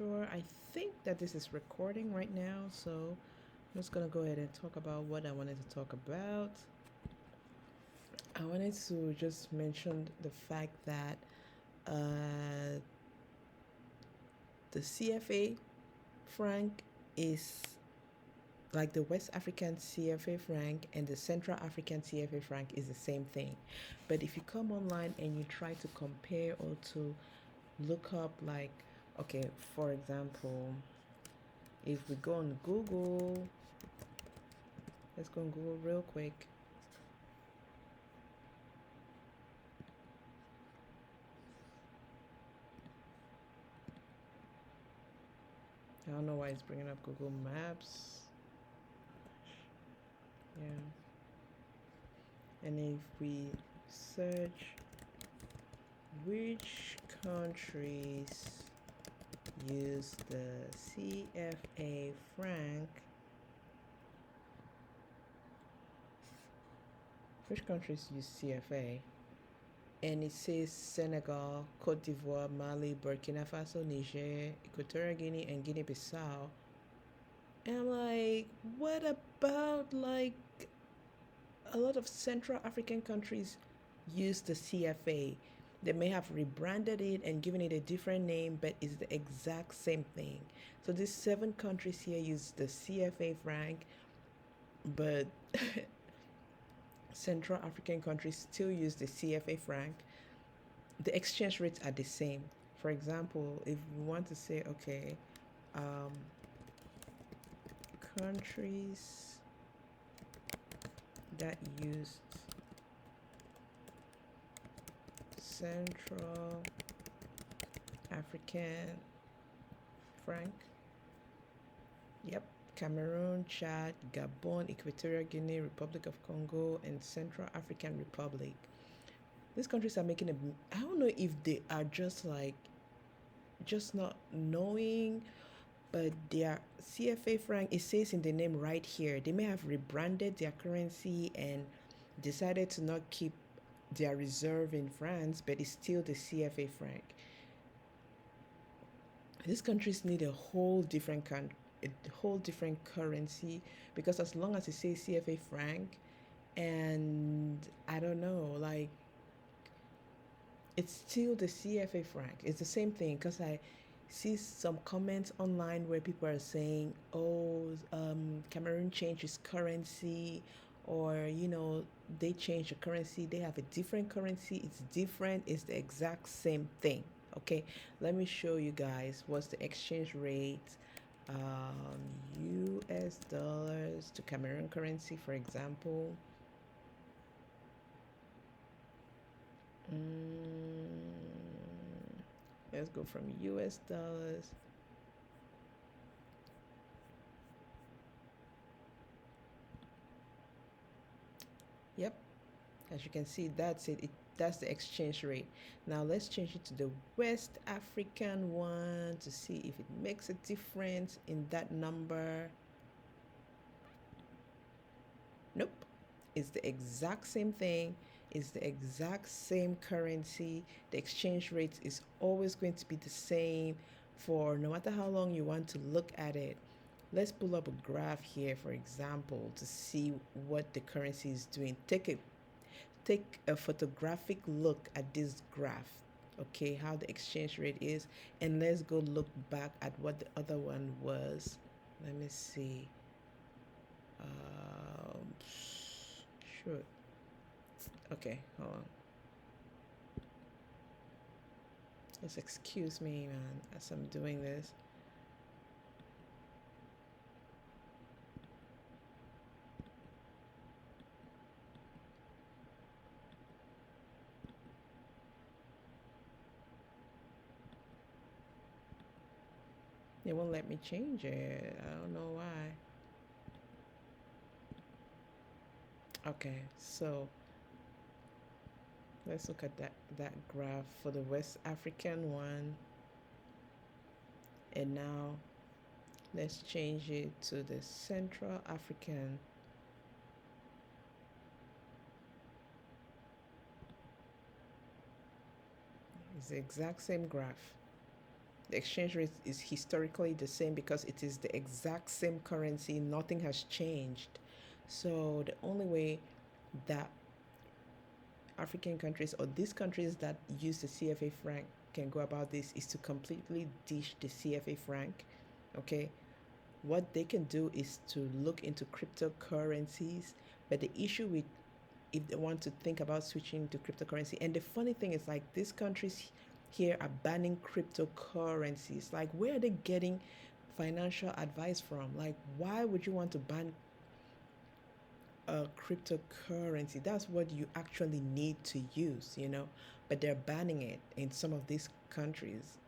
sure. I think that this is recording right now, so I'm just gonna go ahead and talk about what I wanted to talk about. I wanted to just mention the fact that uh, the CFA franc is like the West African CFA franc and the Central African CFA franc is the same thing. But if you come online and you try to compare or to look up, like, okay, for example, if we go on Google, let's go on Google real quick. I don't know why it's bringing up Google Maps. Yeah. And if we search which countries use the CFA franc, which countries use CFA? And it says Senegal, Cote d'Ivoire, Mali, Burkina Faso, Niger, Equatorial Guinea, and Guinea-Bissau. And I'm like, what about like a lot of Central African countries use the CFA? They may have rebranded it and given it a different name, but it's the exact same thing. So these 7 countries here use the CFA franc, but Central African countries still use the CFA franc. The exchange rates are the same. For example, if we want to say, okay, um, countries that used Central African franc, yep, Cameroon, Chad, Gabon, Equatorial Guinea, Republic of Congo, and Central African Republic. These countries are making I don't know if they are just like, just not knowing, but their CFA franc, it says in the name right here, they may have rebranded their currency and decided to not keep their reserve in France, but it's still the CFA franc. These countries need a whole different currency, because as long as it says CFA franc, and I don't know, like, it's still the CFA franc. It's the same thing, because I see some comments online where people are saying, oh, Cameroon changed its currency, or, they changed the currency. They have a different currency. It's different. It's the exact same thing. Okay, let me show you guys what's the exchange rate. US dollars to Cameroon currency, for example. Let's go from US dollars. Yep, as you can see, that's it. That's the exchange rate. Now let's change it to the West African one to see if it makes a difference in that number. Nope, it's the exact same thing. It's the exact same currency. The exchange rate is always going to be the same for no matter how long you want to look at it. Let's pull up a graph here, for example, to see what the currency is doing. Take a photographic look at this graph, okay, how the exchange rate is, and let's go look back at what the other one was. Let me see. Shoot. Okay, hold on. Just excuse me, man, as I'm doing this. It won't let me change it. I don't know why. Okay, so let's look at that graph for the West African one. And now let's change it to the Central African. It's the exact same graph. The exchange rate is historically the same because it is the exact same currency. Nothing has changed. So the only way that African countries or these countries that use the CFA franc can go about this is to completely ditch the CFA franc. Okay, what they can do is to look into cryptocurrencies. But the issue with if they want to think about switching to cryptocurrency, and the funny thing is like these countries here are banning cryptocurrencies. Like where are they getting financial advice from? Like why would you want to ban a cryptocurrency? That's what you actually need to use, but they're banning it in some of these countries,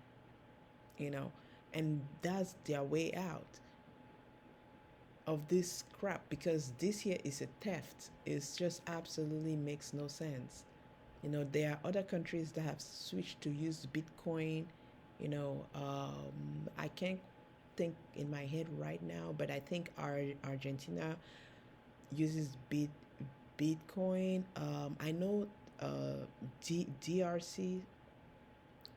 you know, and that's their way out of this crap because this here is a theft. It's just absolutely makes no sense. There are other countries that have switched to use Bitcoin. I can't think in my head right now, but I think Argentina uses Bitcoin. I know DRC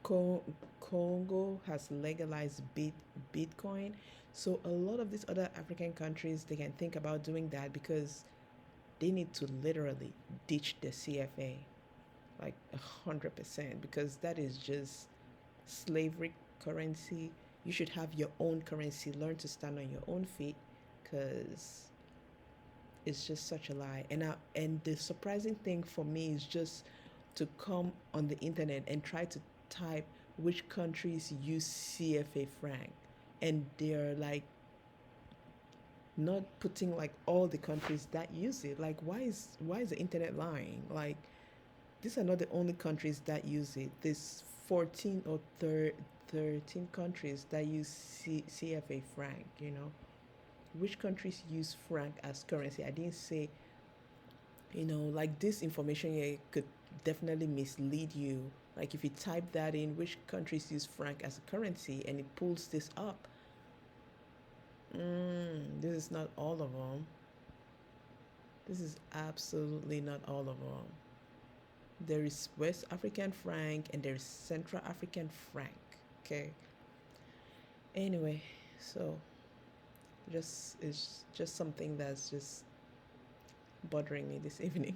Congo has legalized Bitcoin. So a lot of these other African countries they can think about doing that because they need to literally ditch the CFA like 100% because that is just slavery currency. You should have your own currency. Learn to stand on your own feet because it's just such a lie. And the surprising thing for me is just to come on the internet and try to type which countries use CFA franc, and they're like not putting like all the countries that use it. Like why is the internet lying? Like these are not the only countries that use it. There's 14 or 13 countries that use CFA franc. Which countries use franc as currency? I didn't say, like this information here could definitely mislead you. Like if you type that in, which countries use franc as a currency, and it pulls this up. This is not all of them. This is absolutely not all of them. There is West African franc and there's Central African franc. Okay. Anyway, so just it's just something that's just bothering me this evening.